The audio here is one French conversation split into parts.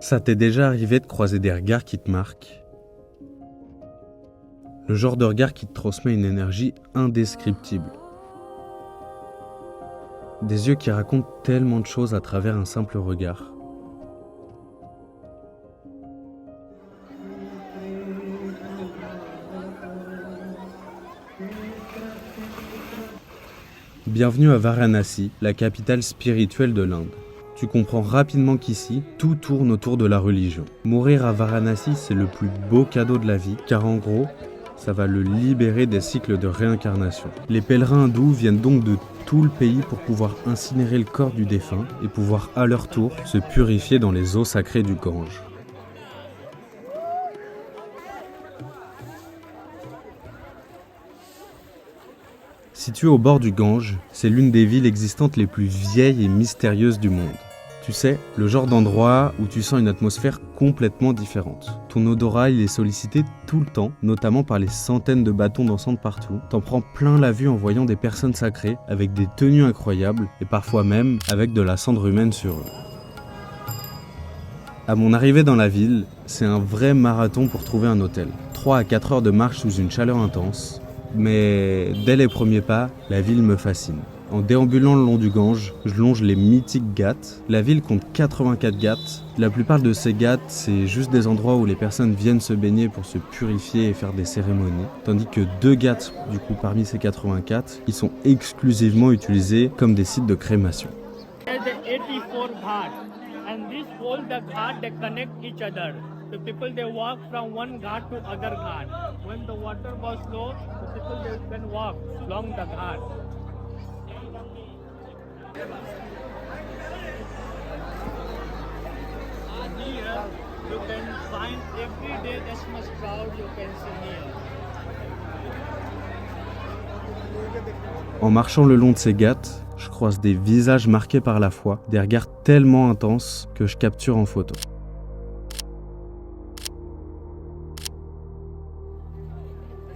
Ça t'est déjà arrivé de croiser des regards qui te marquent? Le genre de regard qui te transmet une énergie indescriptible. Des yeux qui racontent tellement de choses à travers un simple regard. Bienvenue à Varanasi, la capitale spirituelle de l'Inde. Tu comprends rapidement qu'ici, tout tourne autour de la religion. Mourir à Varanasi, c'est le plus beau cadeau de la vie, car en gros, ça va le libérer des cycles de réincarnation. Les pèlerins hindous viennent donc de tout le pays pour pouvoir incinérer le corps du défunt et pouvoir à leur tour se purifier dans les eaux sacrées du Gange. Située au bord du Gange, c'est l'une des villes existantes les plus vieilles et mystérieuses du monde. Tu sais, le genre d'endroit où tu sens une atmosphère complètement différente. Ton odorat, il est sollicité tout le temps, notamment par les centaines de bâtons d'encens partout. T'en prends plein la vue en voyant des personnes sacrées, avec des tenues incroyables, et parfois même avec de la cendre humaine sur eux. À mon arrivée dans la ville, c'est un vrai marathon pour trouver un hôtel. 3 à 4 heures de marche sous une chaleur intense. Mais dès les premiers pas, la ville me fascine. En déambulant le long du Gange, je longe les mythiques ghats. La ville compte 84 ghats. La plupart de ces ghats, c'est juste des endroits où les personnes viennent se baigner pour se purifier et faire des cérémonies. Tandis que 2 ghats, du coup, parmi ces 84, ils sont exclusivement utilisés comme des sites de crémation. And this whole the ghat they connect each other. The people they walk from one ghat to other ghat. When the water was low, the people they can walk along the ghat. Here you can find every day this much crowd you can see here. En marchant le long de ces ghats, je croise des visages marqués par la foi, des regards tellement intenses que je capture en photo.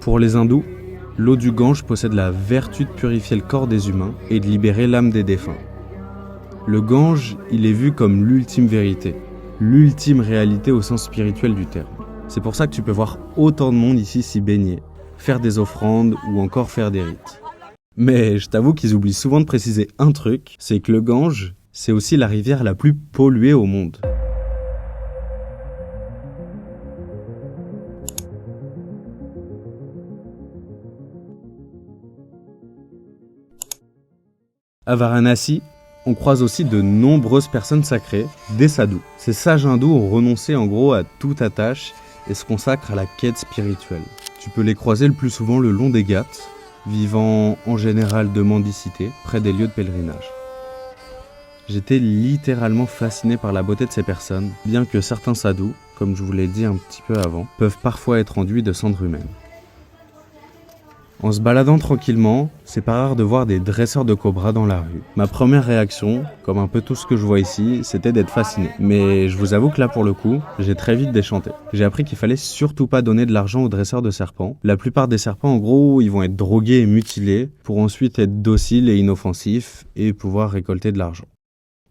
Pour les hindous, l'eau du Gange possède la vertu de purifier le corps des humains et de libérer l'âme des défunts. Le Gange, il est vu comme l'ultime vérité, l'ultime réalité au sens spirituel du terme. C'est pour ça que tu peux voir autant de monde ici s'y baigner, faire des offrandes ou encore faire des rites. Mais je t'avoue qu'ils oublient souvent de préciser un truc, c'est que le Gange, c'est aussi la rivière la plus polluée au monde. À Varanasi, on croise aussi de nombreuses personnes sacrées, des sadhus. Ces sages hindous ont renoncé en gros à toute attache et se consacrent à la quête spirituelle. Tu peux les croiser le plus souvent le long des ghats, vivant en général de mendicité près des lieux de pèlerinage. J'étais littéralement fasciné par la beauté de ces personnes, bien que certains sadhus, comme je vous l'ai dit un petit peu avant, peuvent parfois être enduits de cendre humaine. En se baladant tranquillement, c'est pas rare de voir des dresseurs de cobras dans la rue. Ma première réaction, comme un peu tout ce que je vois ici, c'était d'être fasciné. Mais je vous avoue que là pour le coup, j'ai très vite déchanté. J'ai appris qu'il fallait surtout pas donner de l'argent aux dresseurs de serpents. La plupart des serpents, en gros, ils vont être drogués et mutilés pour ensuite être dociles et inoffensifs et pouvoir récolter de l'argent.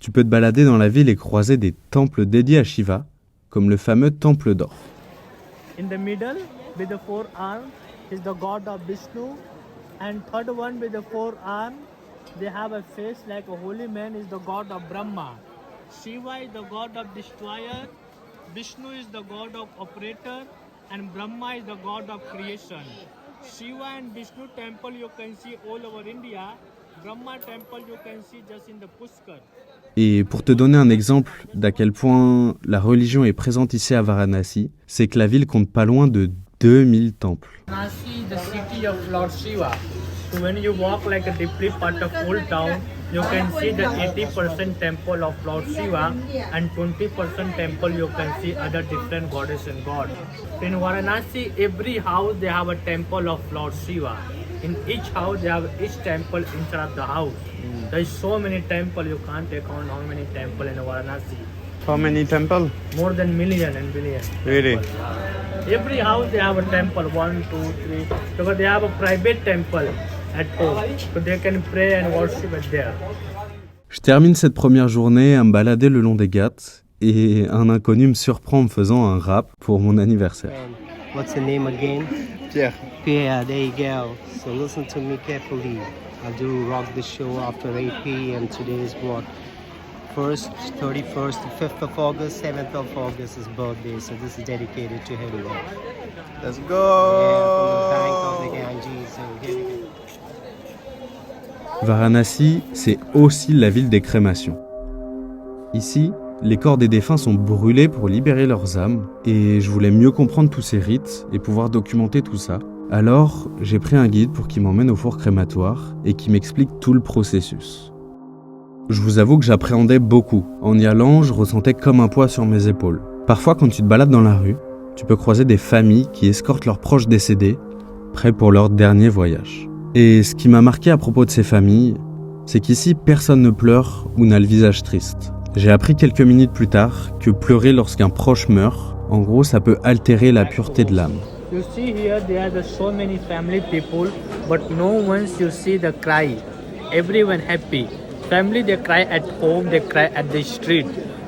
Tu peux te balader dans la ville et croiser des temples dédiés à Shiva, comme le fameux temple d'or. In the middle, with the 4 arms, is the god of Vishnu, and third one with the 4 arms, they have a face like a holy man, is the god of Brahma. Shiva is the god of destroyer, Vishnu is the god of operator, and Brahma is the god of creation. Shiva and Vishnu temple you can see all over India. Brahma temple you can see just in the Pushkar. Et pour te donner un exemple d'à quel point la religion est présente ici à Varanasi, c'est que la ville compte pas loin de 2000 temples. Varanasi is the city of Lord Shiva. So when you walk like a deeply part of old town, you can see the 80% temple of Lord Shiva and 20% temple you can see other different goddess and god. In Varanasi, every house they have a temple of Lord Shiva. In each house they have each temple inside of the house. There is so many temples you can't count how many temples in Varanasi. How many temples? More than million and billion. Really? Every house they have a temple, 1, 2, 3, because they have a private temple at home, so they can pray and worship it there. Je termine cette première journée à me balader le long des ghats et un inconnu me surprend en me faisant un rap pour mon anniversaire. What's your name again? Pierre. Pierre, there you go. So listen to me carefully. I do rock the show after 8 p.m. Today is what? 1st, 31st, 5th of August, 7th of August is birthday. So this is dedicated to him. Let's Yeah, go! from the bank of the Ganges. So here we go. Varanasi, c'est aussi la ville des crémations. Ici, les corps des défunts sont brûlés pour libérer leurs âmes, et je voulais mieux comprendre tous ces rites et pouvoir documenter tout ça. Alors, j'ai pris un guide pour qu'il m'emmène au four crématoire et qui m'explique tout le processus. Je vous avoue que j'appréhendais beaucoup. En y allant, je ressentais comme un poids sur mes épaules. Parfois, quand tu te balades dans la rue, tu peux croiser des familles qui escortent leurs proches décédés, prêts pour leur dernier voyage. Et ce qui m'a marqué à propos de ces familles, c'est qu'ici, personne ne pleure ou n'a le visage triste. J'ai appris quelques minutes plus tard que pleurer lorsqu'un proche meurt, en gros, ça peut altérer la pureté de l'âme. You see here there are so many family people, but no once you see the cry. Everyone happy. Family they cry at home, they cry at the street.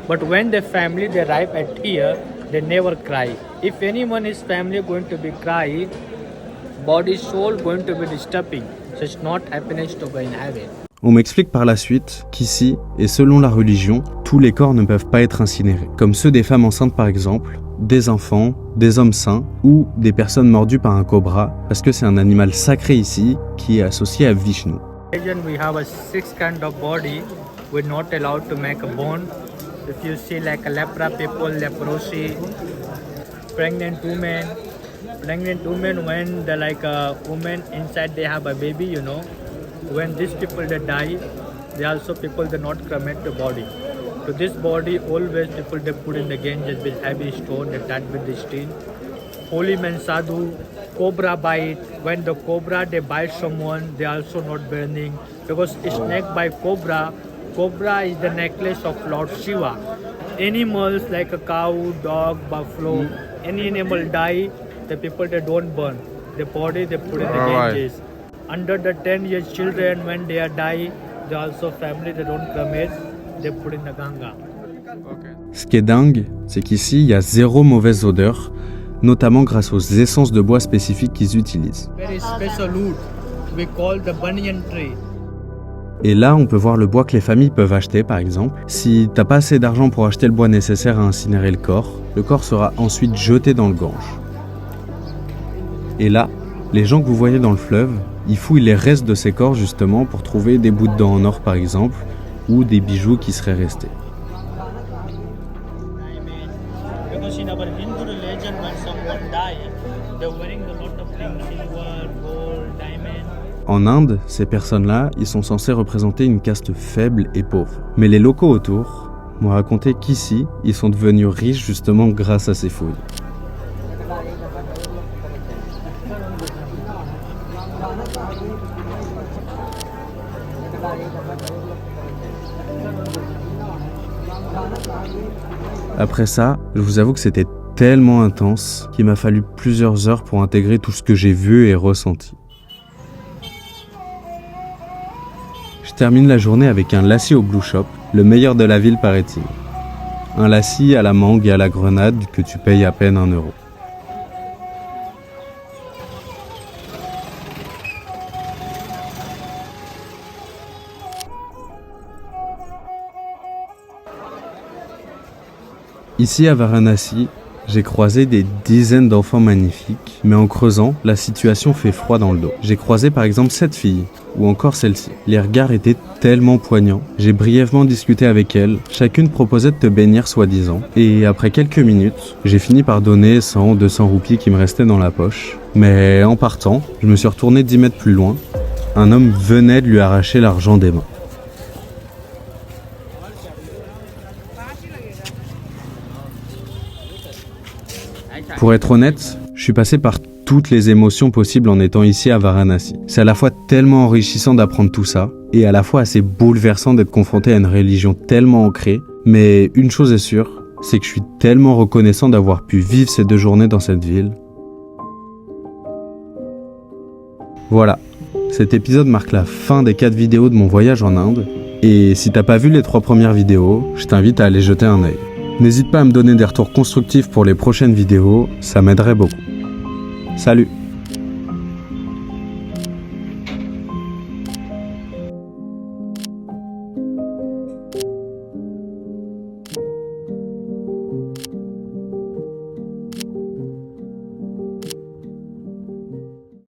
But when the family they arrive at here, they never cry. If anyone is family going to be cry, body soul going to be disturbing. So it's not happiness to go in heaven. On m'explique par la suite qu'ici, et selon la religion, tous les corps ne peuvent pas être incinérés, comme ceux des femmes enceintes par exemple, des enfants, des hommes saints ou des personnes mordues par un cobra, parce que c'est un animal sacré ici qui est associé à Vishnu. We have a 6 kind of body. We're not allowed to make a bone. If you see like a lepra people, leprosy, pregnant women when the like a woman inside they have a baby, you know. When these people they die, they also people they not cremate the body. So this body always people they put in the Ganges with heavy stone, they touch with the steel. Holy man sadhu, cobra bite. When the cobra they bite someone, they also not burning because snake by cobra. Cobra is the necklace of Lord Shiva. Animals like a cow, dog, buffalo, any animal die, the people they don't burn. The body they put in the Ganges. Under the 10 years children when they are die, they also family they don't cremate, they put in the Ganga. Ce qui est dingue, c'est qu'ici, il y a zéro mauvaise odeur, notamment grâce aux essences de bois spécifiques qu'ils utilisent. Very special wood we call the banyan tree. Et là, on peut voir le bois que les familles peuvent acheter, par exemple. Si t'as pas assez d'argent pour acheter le bois nécessaire à incinérer le corps sera ensuite jeté dans le Gange. Et là, les gens que vous voyez dans le fleuve, ils fouillent les restes de ces corps justement pour trouver des bouts de dents en or par exemple, ou des bijoux qui seraient restés. Because in our Hindu religion when someone dies, they're wearing a lot of things, silver, gold, diamond. En Inde, ces personnes-là, ils sont censés représenter une caste faible et pauvre. Mais les locaux autour m'ont raconté qu'ici, ils sont devenus riches justement grâce à ces fouilles. Après ça, je vous avoue que c'était tellement intense qu'il m'a fallu plusieurs heures pour intégrer tout ce que j'ai vu et ressenti. Je termine la journée avec un lassi au Blue Shop, le meilleur de la ville paraît-il. Un lassi à la mangue et à la grenade que tu payes à peine 1 euro. Ici à Varanasi, j'ai croisé des dizaines d'enfants magnifiques, mais en creusant, la situation fait froid dans le dos. J'ai croisé par exemple cette fille, ou encore celle-ci. Les regards étaient tellement poignants. J'ai brièvement discuté avec elles, chacune proposait de te bénir soi-disant, et après quelques minutes, j'ai fini par donner 100-200 roupies qui me restaient dans la poche. Mais en partant, je me suis retourné 10 mètres plus loin, un homme venait de lui arracher l'argent des mains. Pour être honnête, je suis passé par toutes les émotions possibles en étant ici à Varanasi. C'est à la fois tellement enrichissant d'apprendre tout ça, et à la fois assez bouleversant d'être confronté à une religion tellement ancrée. Mais une chose est sûre, c'est que je suis tellement reconnaissant d'avoir pu vivre ces 2 journées dans cette ville. Voilà, cet épisode marque la fin des 4 vidéos de mon voyage en Inde. Et si t'as pas vu les 3 premières vidéos, je t'invite à aller jeter un œil. N'hésite pas à me donner des retours constructifs pour les prochaines vidéos, ça m'aiderait beaucoup. Salut!